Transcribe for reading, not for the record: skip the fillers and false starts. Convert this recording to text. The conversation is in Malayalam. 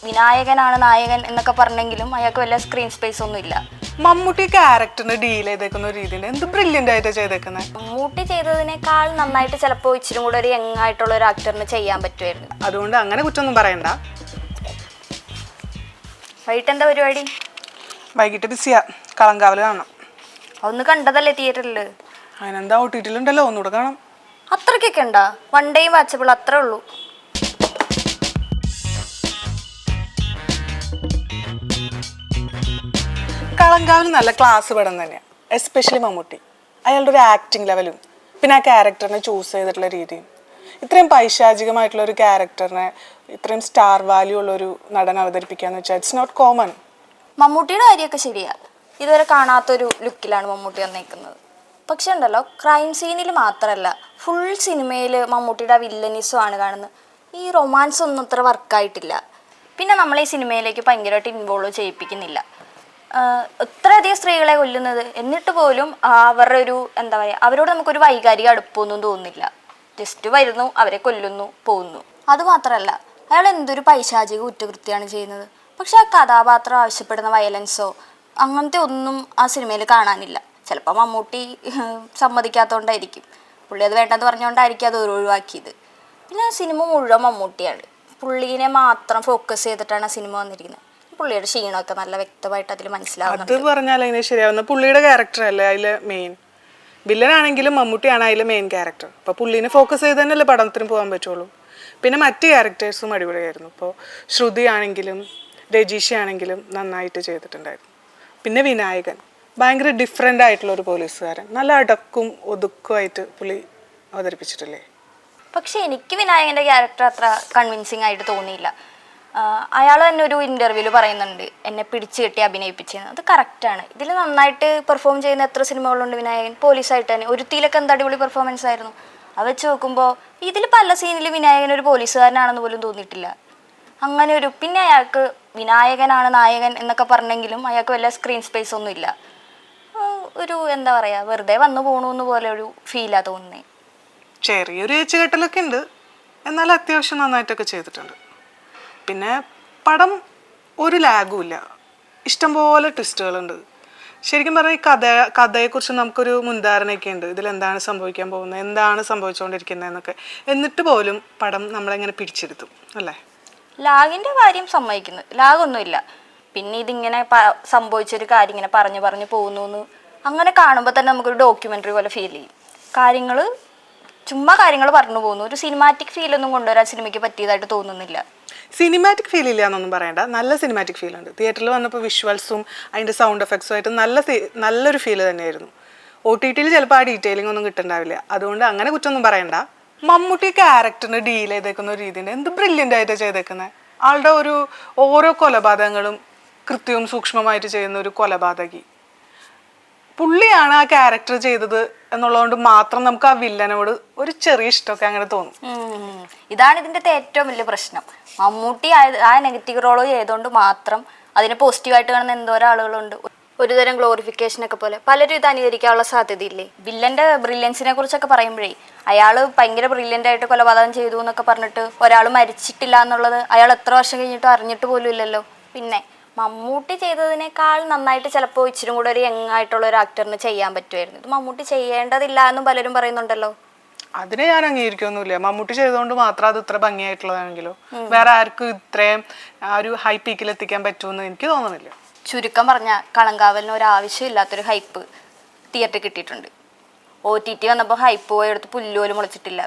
വിനായകനാണ് നായകൻ എന്നൊക്കെ പറഞ്ഞെങ്കിലും അയാൾക്ക് വല്ല സ്ക്രീൻ സ്പേസ് ഒന്നും ഇല്ല. മമ്മൂട്ടി ക്യാരക്ടറിന് ഡീൽ ചെയ്തേക്കുന്ന രീതിയിൽ എന്ത് ബ്രില്യൻ്റ് ആയിട്ട് ചെയ്തേക്കുന്നത്. മമ്മൂട്ടി ചെയ്തതിനേക്കാൾ നന്നായിട്ട് ചിലപ്പോൾ ഇച്ചിരി കൂടെ ഒരു യങ് ആയിട്ടുള്ള ഒരു ആക്ടറിന് ചെയ്യാൻ പറ്റുമായിരുന്നു. അതുകൊണ്ട് അങ്ങനെ കുറ്റമൊന്നും പറയണ്ട. വൈകിട്ട് എന്താ പരിപാടി? വൈകിട്ട് ബിസിയാ, കളങ്കാവൽ കാണണം. അതൊന്ന് കണ്ടതല്ലേ തിയേറ്ററിൽ? അതിനെന്താ OTT ഉണ്ടല്ലോ, ഒന്നുകൂടെ കാണാം. അത്രയ്ക്കൊക്കെ ഉണ്ടാ? വൺ ഡേയും വാച്ചബിൾ അത്രേ ഉള്ളൂ. കളങ്കാവൽ നല്ല ക്ലാസ് പടം തന്നെയാണ്, എസ്പെഷ്യലി മമ്മൂട്ടി. അയാളുടെ ഒരു ആക്ടിങ് ലെവലും പിന്നെ ആ ക്യാരക്ടറിനെ ചൂസ് ചെയ്തിട്ടുള്ള രീതിയും. ഇത്രയും പൈശാചികമായിട്ടുള്ള ഒരു ക്യാരക്ടറിനെ ഇത്രയും സ്റ്റാർ വാല്യൂ ഉള്ളൊരു നടൻ അവതരിപ്പിക്കാന്ന് വെച്ചാൽ ഇറ്റ്സ് നോട്ട് കോമൺ. മമ്മൂട്ടിയുടെ കാര്യമൊക്കെ ശരിയാ, ഇതുവരെ കാണാത്തൊരു ലുക്കിലാണ് മമ്മൂട്ടി വന്നേക്കുന്നത്. പക്ഷെ ഉണ്ടല്ലോ, ക്രൈം സീനിൽ മാത്രമല്ല ഫുൾ സിനിമയിൽ മമ്മൂട്ടിയുടെ വില്ലനിസം ആണ് കാണുന്നത്. ഈ റൊമാൻസ് ഒന്നും അത്ര വർക്കായിട്ടില്ല. പിന്നെ നമ്മളെ ഈ സിനിമയിലേക്ക് ഭയങ്കരമായിട്ട് ഇൻവോൾവ് ചെയ്യിപ്പിക്കുന്നില്ല. ഇത്രയധികം സ്ത്രീകളെ കൊല്ലുന്നത്, എന്നിട്ട് പോലും അവരുടെ ഒരു എന്താ പറയുക, അവരോട് നമുക്കൊരു വൈകാരിക അടുപ്പമൊന്നും തോന്നുന്നില്ല. ജസ്റ്റ് വരുന്നു, അവരെ കൊല്ലുന്നു, പോകുന്നു. അതുമാത്രമല്ല, അയാൾ എന്തൊരു പൈശാചിക കുറ്റകൃത്യമാണ് ചെയ്യുന്നത്. പക്ഷെ ആ കഥാപാത്രം ആവശ്യപ്പെടുന്ന വയലൻസോ അങ്ങനത്തെ ഒന്നും ആ സിനിമയിൽ കാണാനില്ല. ചിലപ്പോൾ മമ്മൂട്ടി സമ്മതിക്കാത്തതുകൊണ്ടായിരിക്കും, പുള്ളി അത് വേണ്ടെന്ന് പറഞ്ഞുകൊണ്ടായിരിക്കും അത് ഒഴിവാക്കിയത്. പിന്നെ സിനിമ മുഴുവൻ മമ്മൂട്ടിയാണ്, പുള്ളീനെ മാത്രം ഫോക്കസ് ചെയ്തിട്ടാണ് ആ സിനിമ വന്നിരിക്കുന്നത്. പുള്ളിയുടെ ക്ഷീണമൊക്കെ നല്ല വ്യക്തമായിട്ട് അതിൽ മനസ്സിലാവുന്നുണ്ട്. അത് പറഞ്ഞാൽ അതിനെ ശരിയാവുന്ന പുള്ളിയുടെ ക്യാരക്ടർ അല്ലേ അതിൽ മെയിൻ. വില്ലനാണെങ്കിലും മമ്മൂട്ടിയാണ് അതിൽ മെയിൻ ക്യാരക്ടർ. അപ്പോൾ പുള്ളീനെ ഫോക്കസ് ചെയ്ത് തന്നെയല്ലേ പടത്തിന് പോകാൻ പറ്റുള്ളൂ. പിന്നെ മറ്റ് ക്യാരക്ടേഴ്സും അടിപൊളിയായിരുന്നു. ഇപ്പോൾ ശ്രുതി ആണെങ്കിലും രജീഷ ആണെങ്കിലും നന്നായിട്ട് ചെയ്തിട്ടുണ്ടായിരുന്നു. പിന്നെ വിനായകൻ ഭയങ്കര ഡിഫറെൻ്റ് ആയിട്ടുള്ള ഒരു പോലീസുകാരൻ, നല്ല അടക്കും ഒതുക്കുമായിട്ട് പുള്ളി അവതരിപ്പിച്ചിട്ടില്ലേ. പക്ഷെ എനിക്ക് വിനായകൻ്റെ ക്യാരക്ടർ അത്ര കൺവിൻസിങ് ആയിട്ട് തോന്നിയില്ല. അയാൾ തന്നെ ഒരു ഇൻ്റർവ്യൂവിൽ പറയുന്നുണ്ട്, എന്നെ പിടിച്ചു കെട്ടി അഭിനയിപ്പിച്ചത്. അത് കറക്റ്റാണ്. ഇതിൽ നന്നായിട്ട് പെർഫോം ചെയ്യുന്ന എത്ര സിനിമകളുണ്ട് വിനായകൻ. പോലീസായിട്ട് തന്നെ ഒരുത്തിയിലൊക്കെ എന്താ അടിപൊളി പെർഫോമൻസ് ആയിരുന്നു. അത് വെച്ച് നോക്കുമ്പോൾ ഇതിൽ പല സീനിൽ വിനായകൻ ഒരു പോലീസുകാരനാണെന്ന് പോലും തോന്നിയിട്ടില്ല. അങ്ങനെ ഒരു പിന്നെ അയാൾക്ക് വിനായകനാണ് നായകൻ എന്നൊക്കെ പറഞ്ഞെങ്കിലും അയാൾക്ക് വല്ല സ്ക്രീൻ സ്പേസ് ഒന്നും ഇല്ല. ഒരു എന്താ പറയുക, വെറുതെ വന്നു പോകണമെന്ന് പോലെ ഒരു ഫീലാണ് തോന്നുന്നത്. ചെറിയൊരു ഏച്ചുകെട്ടലൊക്കെ ഉണ്ട്, എന്നാൽ അത്യാവശ്യം നന്നായിട്ടൊക്കെ ചെയ്തിട്ടുണ്ട്. പിന്നെ പടം ഒരു ലാഗും ഇല്ല, ഇഷ്ടംപോലെ ട്വിസ്റ്റുകളുണ്ട്. ശരിക്കും പറഞ്ഞാൽ ഈ കഥയെക്കുറിച്ച് നമുക്കൊരു മുൻധാരണയൊക്കെ ഉണ്ട്, ഇതിലെന്താണ് സംഭവിക്കാൻ പോകുന്നത്, എന്താണ് സംഭവിച്ചുകൊണ്ടിരിക്കുന്നത് എന്നൊക്കെ. എന്നിട്ട് പോലും പടം നമ്മളെങ്ങനെ പിടിച്ചെടുത്തും അല്ലേ. ലാഗിൻ്റെ കാര്യം സമ്മതിക്കുന്നു, ലാഗൊന്നുമില്ല. പിന്നെ ഇതിങ്ങനെ സംഭവിച്ചൊരു കാര്യം ഇങ്ങനെ പറഞ്ഞു പോകുന്നു എന്ന് അങ്ങനെ കാണുമ്പോൾ തന്നെ നമുക്കൊരു ഡോക്യുമെൻ്ററി പോലെ ഫീൽ ചെയ്യും. ചുമ്മാ കാര്യങ്ങൾ പറഞ്ഞു പോകുന്നു. ഒരു സിനിമാറ്റിക് ഫീലൊന്നും കൊണ്ടുവരാൻ സിനിമയ്ക്ക് പറ്റിയതായിട്ട് തോന്നുന്നില്ല. സിനിമാറ്റിക് ഫീൽ ഇല്ല എന്നൊന്നും പറയണ്ട, നല്ല സിനിമാറ്റിക് ഫീൽ ഉണ്ട്. തിയേറ്ററിൽ വന്നപ്പോൾ വിഷ്വൽസും അതിൻ്റെ സൗണ്ട് എഫക്ട്സും ആയിട്ട് നല്ലൊരു ഫീൽ തന്നെയായിരുന്നു. OTT ചിലപ്പോൾ ആ ഡീറ്റെയിലിംഗ് ഒന്നും കിട്ടുന്നുണ്ടാവില്ല, അതുകൊണ്ട് അങ്ങനെ കുറ്റമൊന്നും പറയണ്ട. മമ്മൂട്ടി ക്യാരക്ടറിന് ഡീൽ ചെയ്തേക്കുന്ന ഒരു രീതിയുണ്ട്, എന്ത് ബ്രില്യൻ്റ് ആയിട്ട് ചെയ്തേക്കുന്നത്. ആളുടെ ഓരോ കൊലപാതകങ്ങളും കൃത്യവും സൂക്ഷ്മമായിട്ട് ചെയ്യുന്ന ഒരു കൊലപാതകി പുള്ളിയാണ് ആ ക്യാരക്ടർ ചെയ്തത് എന്നുള്ളതുകൊണ്ട് മാത്രം നമുക്ക് ആ വില്ലനോട് ഒരു ചെറിയ ഇഷ്ടമൊക്കെ അങ്ങനെ തോന്നും. ഇതാണ് ഇതിൻ്റെ ഏറ്റവും വലിയ പ്രശ്നം. മമ്മൂട്ടി ആ നെഗറ്റീവ് റോള് ചെയ്തുകൊണ്ട് മാത്രം അതിനെ പോസിറ്റീവായിട്ട് കാണുന്ന എന്തോരം ആളുകളുണ്ട്. ഒരുതരം ഗ്ലോറിഫിക്കേഷനൊക്കെ പോലെ പലരും ഇത് അനുകരിക്കാനുള്ള സാധ്യതയില്ലേ. വില്ലൻ്റെ ബ്രില്യൻസിനെ കുറിച്ചൊക്കെ പറയുമ്പോഴേ, അയാൾ ഭയങ്കര ബ്രില്യൻ്റ് ആയിട്ട് കൊലപാതകം ചെയ്തു എന്നൊക്കെ പറഞ്ഞിട്ട് ഒരാൾ മരിച്ചിട്ടില്ല എന്നുള്ളത് അയാൾ എത്ര വർഷം കഴിഞ്ഞിട്ട് അറിഞ്ഞിട്ട് പോലും ഇല്ലല്ലോ. പിന്നെ മമ്മൂട്ടി ചെയ്തതിനേക്കാൾ നന്നായിട്ട് ചിലപ്പോൾ ഇച്ചിരി കൂടെ ഒരു യങ് ആയിട്ടുള്ള ഒരു ആക്ടറിന് ചെയ്യാൻ പറ്റുമായിരുന്നു. ഇത് മമ്മൂട്ടി ചെയ്യേണ്ടതില്ല എന്നും പലരും പറയുന്നുണ്ടല്ലോ. അതിനെ ഞാൻ അംഗീകരിക്കൊന്നുമില്ല. മമ്മൂട്ടി ചെയ്തുകൊണ്ട് മാത്രം അത് ഇത്ര ഭംഗിയായിട്ടുള്ളതാണെങ്കിലോ വേറെ ആർക്കും ഇത്രയും ഒരു ഹൈ പീക്കിൽ എത്തിക്കാൻ പറ്റുമെന്ന് എനിക്ക് തോന്നുന്നില്ല. ചുരുക്കം പറഞ്ഞാൽ കളങ്കാവലിന് ഒരു ആവശ്യമില്ലാത്തൊരു ഹൈപ്പ് തിയേറ്ററിൽ കിട്ടിയിട്ടുണ്ട്. OTT വന്നപ്പോൾ ഹൈപ്പ് പോയി എടുത്ത് പുല്ലുപോലും മുളച്ചിട്ടില്ല.